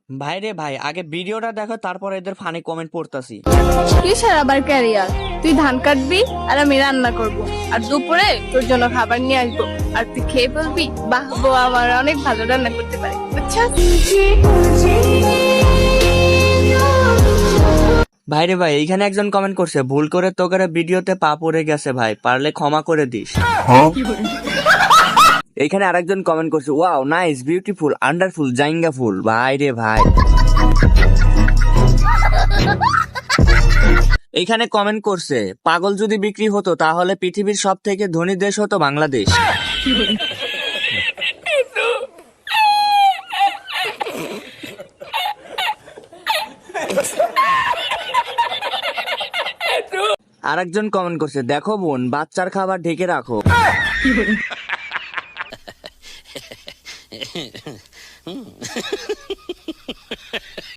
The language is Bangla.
ভাই রে ভাই, আগে ভিডিওটা দেখো, তারপর এদের ফানি কমেন্ট পড়তাছি। কিসের আবার ক্যারিয়ার? তুই ধান কাটবি আর আমি রান্না করব, আর দুপুরে তোর জন্য খাবার নিয়ে আসবো, আর তুই খেয়ে বলবি বাহ বউ আমার অনেক ভালো রান্না করতে পারে, বুঝছিস? ভাই রে ভাই, এইখানে একজন কমেন্ট করছে, ভুল করে তোকে ভিডিওতে পা পড়ে গেছে ভাই, পারলে ক্ষমা করে দিস। এইখানে আরেকজন কমেন্ট করছে, ওয়াও নাইস বিউটিফুল আন্ডারফুল জাইঙ্গা ফুল। ভাই রে ভাই, এইখানে কমেন্ট করছে, পাগল যদি বিক্রি হতো তাহলে পৃথিবীর সব থেকে ধনী দেশ হতো বাংলাদেশ। আরেকজন কমেন্ট করছে, দেখো বোন বাচ্চার খাবার ঢেকে রাখো।